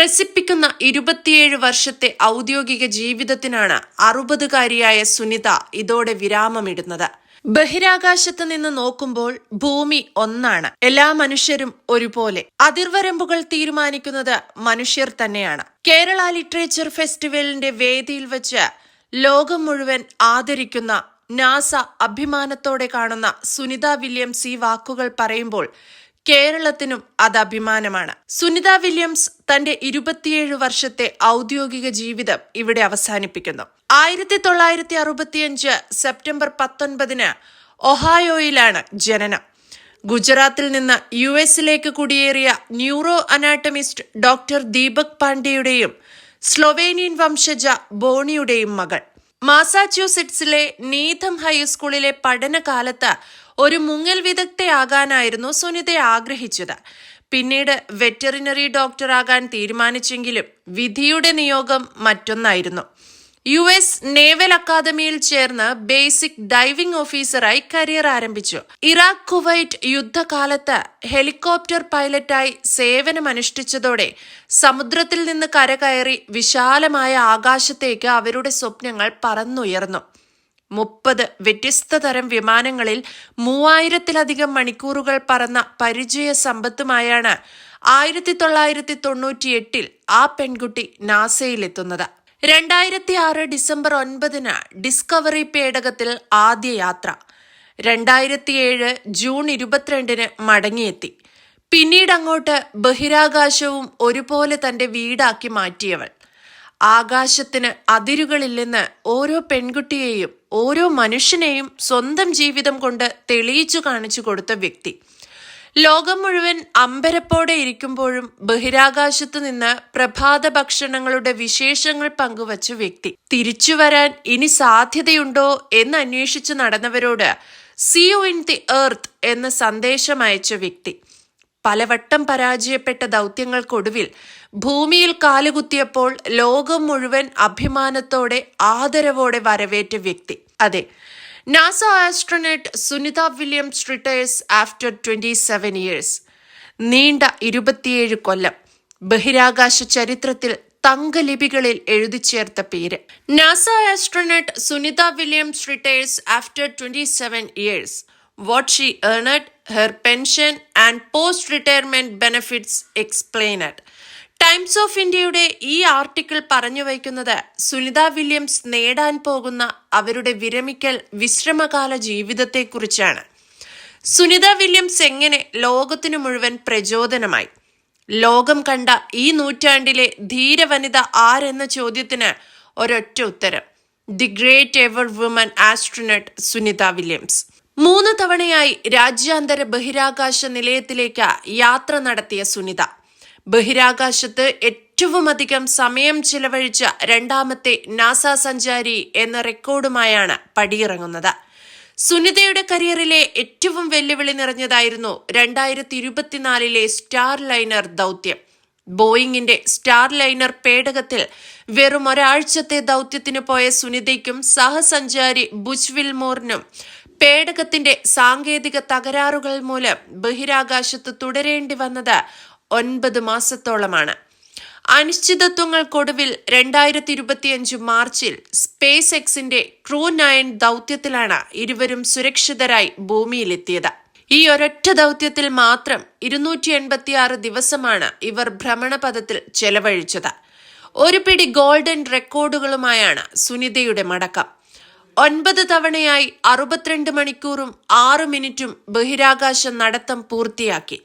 ത്രസിപ്പിക്കുന്ന 27 വർഷത്തെ ഔദ്യോഗിക ജീവിതത്തിനാണ് 60-കാരിയായ സുനിത ഇതോടെ വിരാമമിടുന്നത്. ബഹിരാകാശത്ത് നിന്ന് നോക്കുമ്പോൾ ഭൂമി ഒന്നാണ്. എല്ലാ മനുഷ്യരും ഒരുപോലെ. അതിർവരമ്പുകൾ തീരുമാനിക്കുന്നത് മനുഷ്യർ തന്നെയാണ്. കേരള ലിറ്ററേച്ചർ ഫെസ്റ്റിവലിന്റെ വേദിയിൽ വെച്ച് ലോകം മുഴുവൻ ആദരിക്കുന്ന, നാസ അഭിമാനത്തോടെ കാണുന്ന സുനിത വില്യംസ് ഈ വാക്കുകൾ പറയുമ്പോൾ കേരളത്തിനും അത് അഭിമാനമാണ്. സുനിത വില്യംസ് തന്റെ 27 വർഷത്തെ ഔദ്യോഗിക ജീവിതം ഇവിടെ അവസാനിപ്പിക്കുന്നു. 1965 സെപ്റ്റംബർ 19 ഒഹായോയിലാണ് ജനനം. ഗുജറാത്തിൽ നിന്ന് US കുടിയേറിയ ന്യൂറോ അനാട്ടമിസ്റ്റ് ഡോക്ടർ ദീപക് പാണ്ഡെയുടെയും സ്ലൊവേനിയൻ വംശജ ബോണിയുടെയും മകൾ. മാസാച്യൂസെറ്റ്സിലെ നീഥം ഹൈസ്കൂളിലെ പഠനകാലത്ത് ഒരു മുങ്ങൽ വിദഗ്ധയാകാനായിരുന്നു സുനിത ആഗ്രഹിച്ചത്. പിന്നീട് വെറ്ററിനറി ഡോക്ടറാകാൻ തീരുമാനിച്ചെങ്കിലും വിധിയുടെ നിയോഗം മറ്റൊന്നായിരുന്നു. US നേവൽ അക്കാദമിയിൽ ചേർന്ന് ബേസിക് ഡൈവിംഗ് ഓഫീസറായി കരിയർ ആരംഭിച്ചു. ഇറാഖ് കുവൈറ്റ് യുദ്ധകാലത്ത് ഹെലികോപ്റ്റർ പൈലറ്റായി സേവനമനുഷ്ഠിച്ചതോടെ സമുദ്രത്തിൽ നിന്ന് കരകയറി വിശാലമായ ആകാശത്തേക്ക് അവരുടെ സ്വപ്നങ്ങൾ പറന്നുയർന്നു. 30 വ്യത്യസ്ത തരം വിമാനങ്ങളിൽ 3000-ലധികം മണിക്കൂറുകൾ പറന്ന പരിചയ സമ്പത്തുമായാണ് 1998 ആ പെൺകുട്ടി നാസയിലെത്തുന്നത്. 2006 ഡിസംബർ 9 ഡിസ്കവറി പേടകത്തിൽ ആദ്യ യാത്ര. 2007 ജൂൺ 22 മടങ്ങിയെത്തി. പിന്നീട് അങ്ങോട്ട് ബഹിരാകാശവും ഒരുപോലെ തന്റെ വീടാക്കി മാറ്റിയവൾ. ആകാശത്തിന് അതിരുകളില്ലെന്ന് ഓരോ പെൺകുട്ടിയെയും ഓരോ മനുഷ്യനെയും സ്വന്തം ജീവിതം കൊണ്ട് തെളിയിച്ചു കാണിച്ചു കൊടുത്ത വ്യക്തി. ലോകം മുഴുവൻ അമ്പരപ്പോടെ ഇരിക്കുമ്പോഴും ബഹിരാകാശത്തു നിന്ന് പ്രഭാത ഭക്ഷണങ്ങളുടെ വിശേഷങ്ങൾ പങ്കുവച്ച വ്യക്തി. തിരിച്ചു വരാൻ ഇനി സാധ്യതയുണ്ടോ എന്ന് അന്വേഷിച്ചു നടന്നവരോട് "See you in the earth" എന്ന സന്ദേശം അയച്ച വ്യക്തി. പലവട്ടം പരാജയപ്പെട്ട ദൗത്യങ്ങൾക്കൊടുവിൽ ഭൂമിയിൽ കാലുകുത്തിയപ്പോൾ ലോകം മുഴുവൻ അഭിമാനത്തോടെ ആദരവോടെ വരവേറ്റ വ്യക്തി. അതെ, NASA astronaut Sunita Williams retires after 27 years. നീണ്ട 27 കൊല്ലം ബഹിരാകാശ ചരിത്രത്തിൽ തങ്കലിപികളിൽ എഴുതിച്ചേർത്ത പേര്. NASA astronaut Sunita Williams retires after 27 years. What she earned, her pension and post-retirement benefits explained. Times of ഇന്ത്യയുടെ ഈ ആർട്ടിക്കിൾ പറഞ്ഞു വയ്ക്കുന്നത് സുനിത വില്യംസ് നേടാൻ പോകുന്ന അവരുടെ വിരമിക്കൽ വിശ്രമകാല ജീവിതത്തെക്കുറിച്ചാണ്. സുനിത വില്യംസ് എങ്ങനെ ലോകത്തിനു മുഴുവൻ പ്രചോദനമായി? ലോകം കണ്ട ഈ നൂറ്റാണ്ടിലെ ധീരവനിത ആരെന്ന ചോദ്യത്തിന് ഒരൊറ്റ ഉത്തരം: the great ever woman astronaut Sunita Williams. 3 തവണയായി രാജ്യാന്തര ബഹിരാകാശ നിലയത്തിലേക്ക് യാത്ര നടത്തിയ സുനിത ബഹിരാകാശത്ത് ഏറ്റവുമധികം സമയം ചിലവഴിച്ച 2ാമത്തെ നാസ സഞ്ചാരി എന്ന റെക്കോർഡുമായാണ് പടിയിറങ്ങുന്നത്. സുനിതയുടെ കരിയറിലെ ഏറ്റവും വെല്ലുവിളി നിറഞ്ഞതായിരുന്നു 2024 സ്റ്റാർ ലൈനർ ദൗത്യം. ബോയിങ്ങിന്റെ സ്റ്റാർ ലൈനർ പേടകത്തിൽ വെറും ഒരാഴ്ചത്തെ ദൗത്യത്തിന് പോയ സുനിതയ്ക്കും സഹസഞ്ചാരി ബുച്ച് വിൽമോറിനും പേടകത്തിന്റെ സാങ്കേതിക തകരാറുകൾ മൂലം ബഹിരാകാശത്ത് തുടരേണ്ടി വന്നത് 9 മാസത്തോളമാണ്. അനിശ്ചിതത്വങ്ങൾക്കൊടുവിൽ 2025 മാർച്ചിൽ സ്പേസ് എക്സിന്റെ ക്രൂ 9 ദൗത്യത്തിലാണ് ഇരുവരും സുരക്ഷിതരായി ഭൂമിയിലെത്തിയത്. ഈ ഒരൊറ്റ ദൗത്യത്തിൽ മാത്രം 286 ദിവസമാണ് ഇവർ ഭ്രമണപഥത്തിൽ ചെലവഴിച്ചത്. ഒരു പിടി ഗോൾഡൻ റെക്കോർഡുകളുമായാണ് സുനിതയുടെ മടക്കം. 9 തവണയായി 62 മണിക്കൂറും 6 മിനിറ്റും ബഹിരാകാശ നടത്തം പൂർത്തിയാക്കി.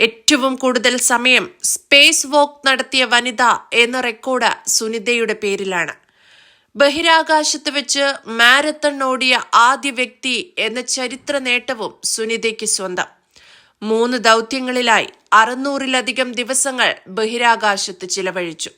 ഏറ്റവും കൂടുതൽ സമയം സ്പേസ് വോക്ക് നടത്തിയ വനിത എന്ന റെക്കോർഡ് സുനിതയുടെ പേരിലാണ്. ബഹിരാകാശത്ത് വെച്ച് മാരത്തൺ ഓടിയ ആദ്യ വ്യക്തി എന്ന ചരിത്ര നേട്ടവും സുനിതയ്ക്ക് സ്വന്തം. 3 ദൗത്യങ്ങളിലായി 600-ലധികം ദിവസങ്ങൾ ബഹിരാകാശത്ത് ചിലവഴിച്ചു.